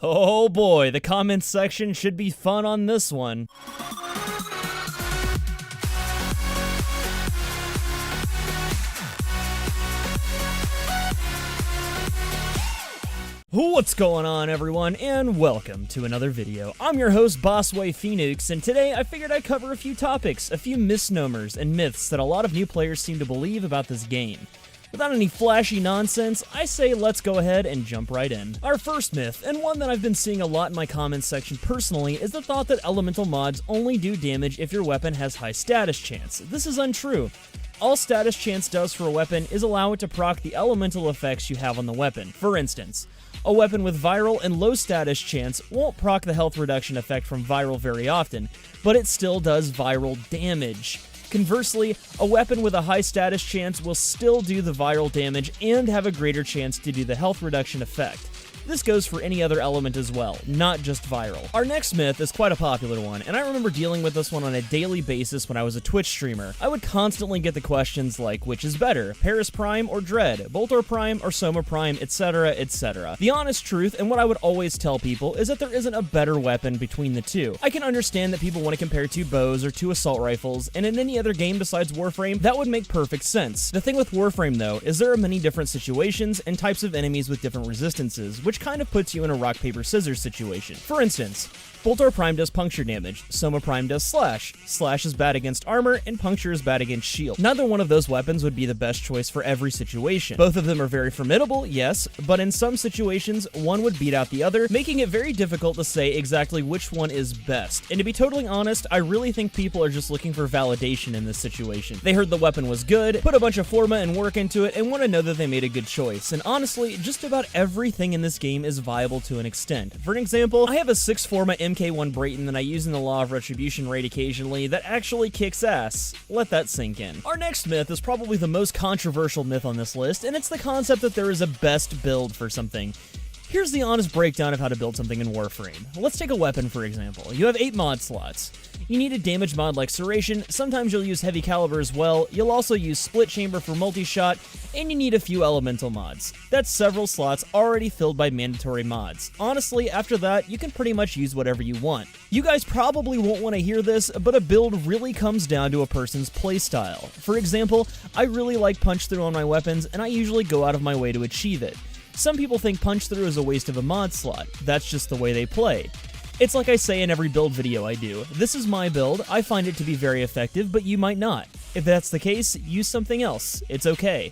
Oh boy, the comments section should be fun on this one. What's going on, everyone, and welcome to another video. I'm your host, BouseFeenux, and today I figured I'd cover a few topics, a few misnomers and myths that a lot of new players seem to believe about this game. Without any flashy nonsense, I say let's go ahead and jump right in. Our first myth, and one that I've been seeing a lot in my comments section personally, is the thought that elemental mods only do damage if your weapon has high status chance. This is untrue. All status chance does for a weapon is allow it to proc the elemental effects you have on the weapon. For instance, a weapon with viral and low status chance won't proc the health reduction effect from viral very often, but it still does viral damage. Conversely, a weapon with a high status chance will still do the viral damage and have a greater chance to do the health reduction effect. This goes for any other element as well, not just viral. Our next myth is quite a popular one, and I remember dealing with this one on a daily basis when I was a Twitch streamer. I would constantly get the questions like, which is better, Paris Prime or Dread, Boltor Prime or Soma Prime, etc, etc. The honest truth, and what I would always tell people, is that there isn't a better weapon between the two. I can understand that people want to compare two bows or two assault rifles, and in any other game besides Warframe, that would make perfect sense. The thing with Warframe though, is there are many different situations and types of enemies with different resistances, which kind of puts you in a rock, paper, scissors situation. For instance, Boltor Prime does puncture damage, Soma Prime does slash. Slash is bad against armor, and puncture is bad against shield. Neither one of those weapons would be the best choice for every situation. Both of them are very formidable, yes, but in some situations, one would beat out the other, making it very difficult to say exactly which one is best. And to be totally honest, I really think people are just looking for validation in this situation. They heard the weapon was good, put a bunch of forma and work into it, and want to know that they made a good choice. And honestly, just about everything in this game is viable to an extent. For an example, I have a 6 forma MK1 Brayton that I use in the Law of Retribution raid occasionally that actually kicks ass. Let that sink in. Our next myth is probably the most controversial myth on this list, and it's the concept that there is a best build for something. Here's the honest breakdown of how to build something in Warframe. Let's take a weapon for example. You have 8 mod slots. You need a damage mod like Serration, sometimes you'll use heavy caliber as well, you'll also use split chamber for multi-shot, and you need a few elemental mods. That's several slots already filled by mandatory mods. Honestly, after that, you can pretty much use whatever you want. You guys probably won't want to hear this, but a build really comes down to a person's playstyle. For example, I really like punch through on my weapons, and I usually go out of my way to achieve it. Some people think punch through is a waste of a mod slot. That's just the way they play. It's like I say in every build video I do. This is my build, I find it to be very effective, but you might not. If that's the case, use something else. It's okay.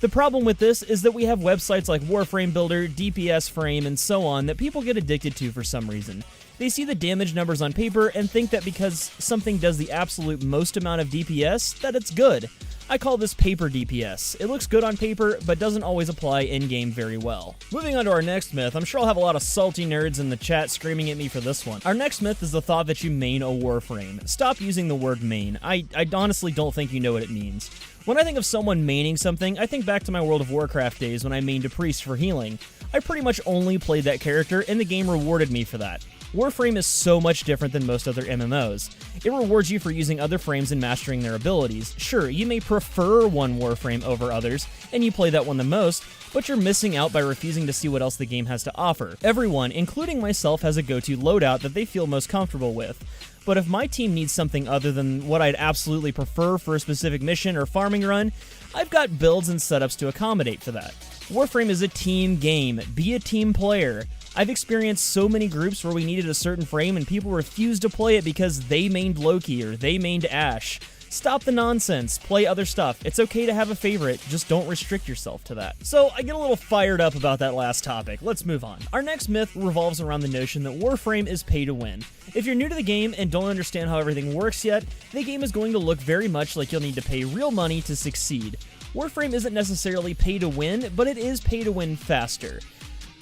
The problem with this is that we have websites like Warframe Builder, DPS Frame, and so on that people get addicted to for some reason. They see the damage numbers on paper and think that because something does the absolute most amount of DPS, that it's good. I call this paper DPS. It looks good on paper, but doesn't always apply in-game very well. Moving on to our next myth, I'm sure I'll have a lot of salty nerds in the chat screaming at me for this one. Our next myth is the thought that you main a Warframe. Stop using the word main. I honestly don't think you know what it means. When I think of someone maining something, I think back to my World of Warcraft days when I mained a priest for healing. I pretty much only played that character, and the game rewarded me for that. Warframe is so much different than most other MMOs. It rewards you for using other frames and mastering their abilities. Sure, you may prefer one Warframe over others, and you play that one the most, but you're missing out by refusing to see what else the game has to offer. Everyone, including myself, has a go-to loadout that they feel most comfortable with. But if my team needs something other than what I'd absolutely prefer for a specific mission or farming run, I've got builds and setups to accommodate for that. Warframe is a team game. Be a team player. I've experienced so many groups where we needed a certain frame and people refused to play it because they mained Loki or they mained Ashe. Stop the nonsense, play other stuff. It's okay to have a favorite, just don't restrict yourself to that. So I get a little fired up about that last topic. Let's move on. Our next myth revolves around the notion that Warframe is pay to win. If you're new to the game and don't understand how everything works yet, the game is going to look very much like you'll need to pay real money to succeed. Warframe isn't necessarily pay to win, but it is pay to win faster.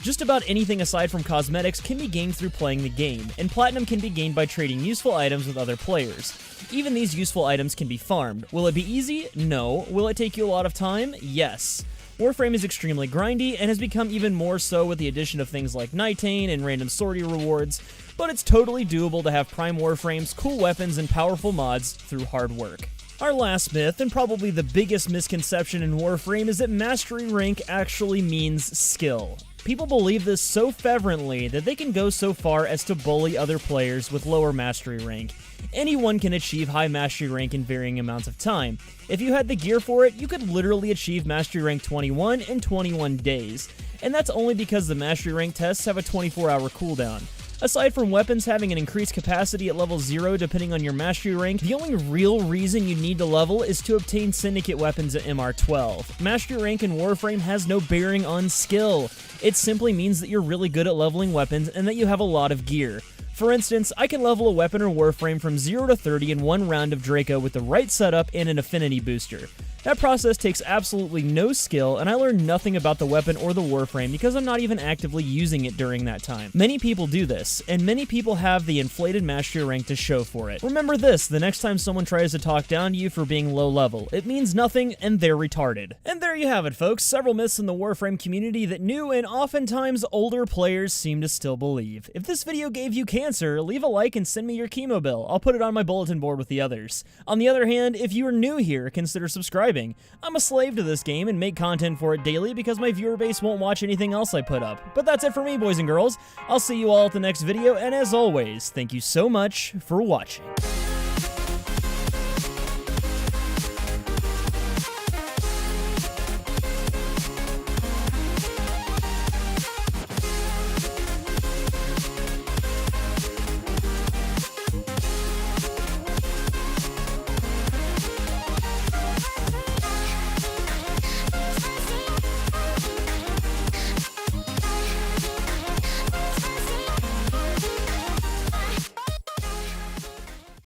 Just about anything aside from cosmetics can be gained through playing the game, and platinum can be gained by trading useful items with other players. Even these useful items can be farmed. Will it be easy? No. Will it take you a lot of time? Yes. Warframe is extremely grindy, and has become even more so with the addition of things like Nightane and random sortie rewards, but it's totally doable to have prime Warframes, cool weapons, and powerful mods through hard work. Our last myth, and probably the biggest misconception in Warframe, is that mastery rank actually means skill. People believe this so fervently that they can go so far as to bully other players with lower mastery rank. Anyone can achieve high mastery rank in varying amounts of time. If you had the gear for it, you could literally achieve mastery rank 21 in 21 days. And that's only because the mastery rank tests have a 24-hour cooldown. Aside from weapons having an increased capacity at level 0 depending on your mastery rank, the only real reason you need to level is to obtain Syndicate weapons at MR12. Mastery rank in Warframe has no bearing on skill. It simply means that you're really good at leveling weapons and that you have a lot of gear. For instance, I can level a weapon or Warframe from 0 to 30 in one round of Draco with the right setup and an affinity booster. That process takes absolutely no skill, and I learned nothing about the weapon or the Warframe because I'm not even actively using it during that time. Many people do this, and many people have the inflated mastery rank to show for it. Remember this the next time someone tries to talk down to you for being low level. It means nothing, and they're retarded. And there you have it, folks. Several myths in the Warframe community that new and oftentimes older players seem to still believe. If this video gave you cancer, leave a like and send me your chemo bill. I'll put it on my bulletin board with the others. On the other hand, if you are new here, consider subscribing. I'm a slave to this game and make content for it daily because my viewer base won't watch anything else I put up. But that's it for me, boys and girls. I'll see you all at the next video, and as always, thank you so much for watching.